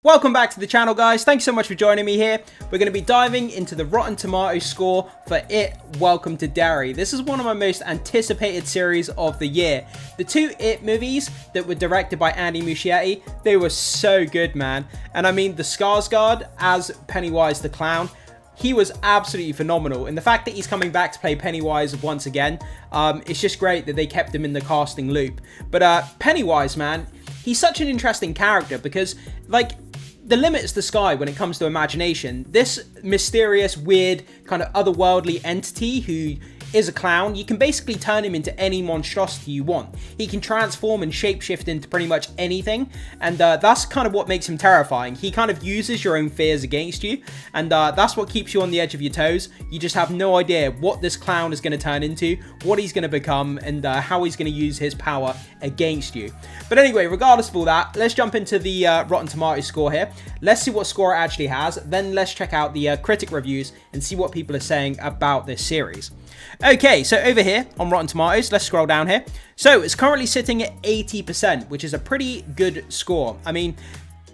Welcome back to the channel, guys. Thanks so much for joining me here. We're going to be diving into the Rotten Tomatoes score for It, Welcome to Derry. This is one of my most anticipated series of the year. The two It movies that were directed by Andy Muschietti, they were so good, man. And I mean, the Skarsgård as Pennywise the Clown, he was absolutely phenomenal. And the fact that he's coming back to play Pennywise once again, it's just great that they kept him in the casting loop. But Pennywise, man, he's such an interesting character because, like, the limit's the sky when it comes to imagination. This mysterious, weird, kind of otherworldly entity who is a clown, you can basically turn him into any monstrosity you want. He can transform and shapeshift into pretty much anything, and that's kind of what makes him terrifying. He kind of uses your own fears against you, and that's what keeps you on the edge of your toes. You just have no idea what this clown is going to turn into, what he's going to become, and how he's going to use his power against you. But anyway, regardless of all that, let's jump into the Rotten Tomatoes score here. Let's see what score it actually has, then let's check out the critic reviews and see what people are saying about this series. Okay, so over here on Rotten Tomatoes, let's scroll down here. So it's currently sitting at 80%, which is a pretty good score. I mean,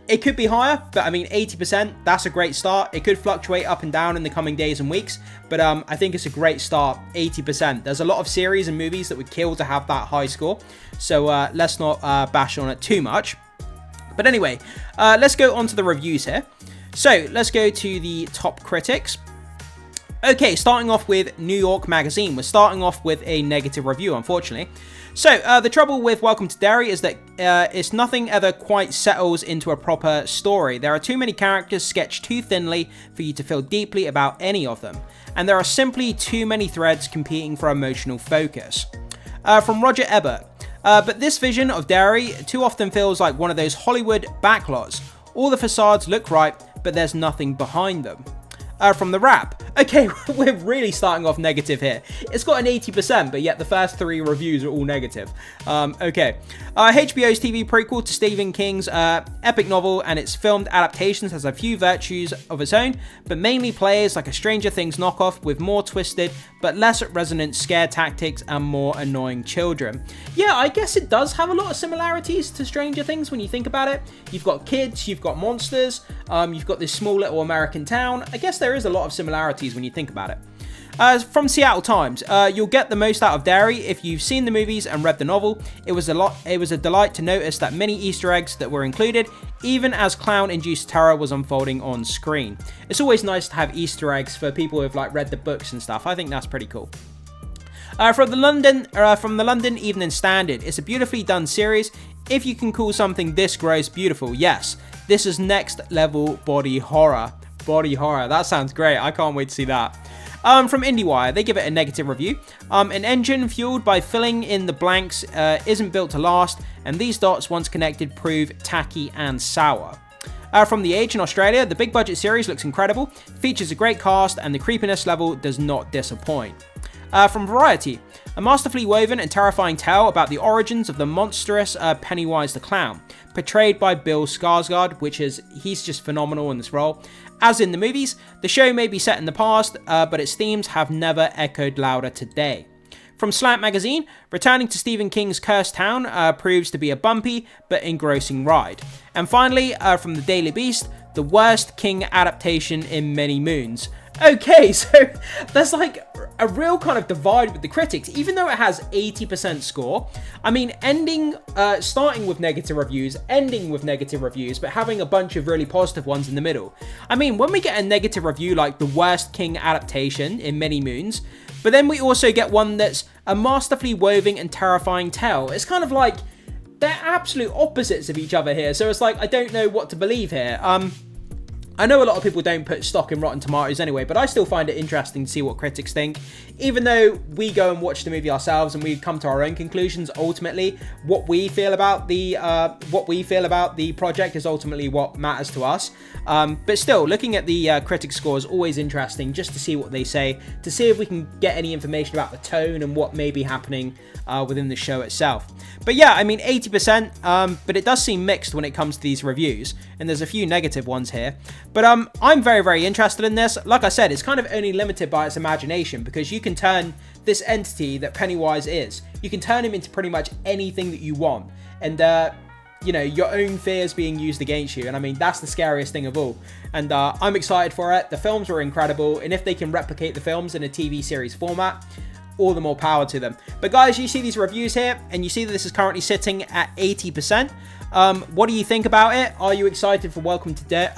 it could be higher, but I mean, 80%, that's a great start. It could fluctuate up and down in the coming days and weeks, but I think it's a great start, 80%. There's a lot of series and movies that would kill to have that high score, so let's not bash on it too much. But anyway, let's go on to the reviews here. So let's go to the top critics. Okay, starting off with New York Magazine. We're starting off with a negative review, unfortunately. So, the trouble with Welcome to Derry is that it's nothing ever quite settles into a proper story. There are too many characters sketched too thinly for you to feel deeply about any of them. And there are simply too many threads competing for emotional focus. From Roger Ebert. But this vision of Derry too often feels like one of those Hollywood backlots. All the facades look right, but there's nothing behind them. From The Wrap. Okay, we're really starting off negative here. It's got an 80%, but yet the first three reviews are all negative. Okay. HBO's TV prequel to Stephen King's epic novel and its filmed adaptations has a few virtues of its own, but mainly plays like a Stranger Things knockoff with more twisted but less resonant scare tactics and more annoying children. Yeah, I guess it does have a lot of similarities to Stranger Things when you think about it. You've got kids, you've got monsters, you've got this small little American town. I guess there is a lot of similarities when you think about it. From Seattle Times, you'll get the most out of Derry if you've seen the movies and read the novel. It was a delight to notice that many Easter eggs that were included, even as clown-induced terror was unfolding on screen. It's always nice to have Easter eggs for people who've like read the books and stuff. I think that's pretty cool. From the London Evening Standard, it's a beautifully done series. If you can call something this gross beautiful, yes, this is next level body horror. Body horror, that sounds great. I can't wait to see that. From IndieWire, they give it a negative review. An engine fueled by filling in the blanks isn't built to last, and these dots, once connected, prove tacky and sour. From The Age in Australia, the big budget series looks incredible, features a great cast, and the creepiness level does not disappoint. From Variety, a masterfully woven and terrifying tale about the origins of the monstrous Pennywise the Clown, portrayed by Bill Skarsgård, he's just phenomenal in this role. As in the movies, the show may be set in the past, but its themes have never echoed louder today. From Slant Magazine, returning to Stephen King's Cursed Town proves to be a bumpy but engrossing ride. And finally, from The Daily Beast, the worst King adaptation in many moons. Okay, so there's like a real kind of divide with the critics, even though it has 80% score. I mean, starting with negative reviews, ending with negative reviews, but having a bunch of really positive ones in the middle. I mean, when we get a negative review like the worst King adaptation in many moons, but then we also get one that's a masterfully woven and terrifying tale, it's kind of like they're absolute opposites of each other here. So it's like, I don't know what to believe here. I know a lot of people don't put stock in Rotten Tomatoes anyway, but I still find it interesting to see what critics think. Even though we go and watch the movie ourselves and we come to our own conclusions, ultimately, what we feel about the project is ultimately what matters to us. But still, looking at the critic score is always interesting, just to see what they say, to see if we can get any information about the tone and what may be happening within the show itself. But yeah, I mean, 80%, but it does seem mixed when it comes to these reviews, and there's a few negative ones here. But I'm very, very interested in this. Like I said, it's kind of only limited by its imagination, because you can turn this entity that Pennywise is, you can turn him into pretty much anything that you want. And you know, your own fears being used against you. And I mean, that's the scariest thing of all. And I'm excited for it. The films were incredible. And if they can replicate the films in a TV series format, all the more power to them. But guys, you see these reviews here, and you see that this is currently sitting at 80%. What do you think about it? Are you excited for Welcome to Derry?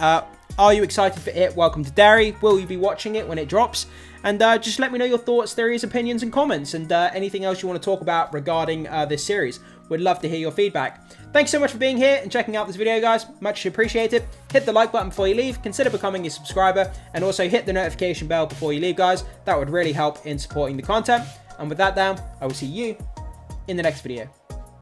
Are you excited for it, Welcome to Derry? Will you be watching it when it drops? And just let me know your thoughts, theories, opinions, and comments, and anything else you want to talk about regarding this series. We'd love to hear your feedback. Thanks so much for being here and checking out this video, guys. Much appreciated. Hit the like button before you leave. Consider becoming a subscriber, and also hit the notification bell before you leave, guys. That would really help in supporting the content. And with that down, I will see you in the next video.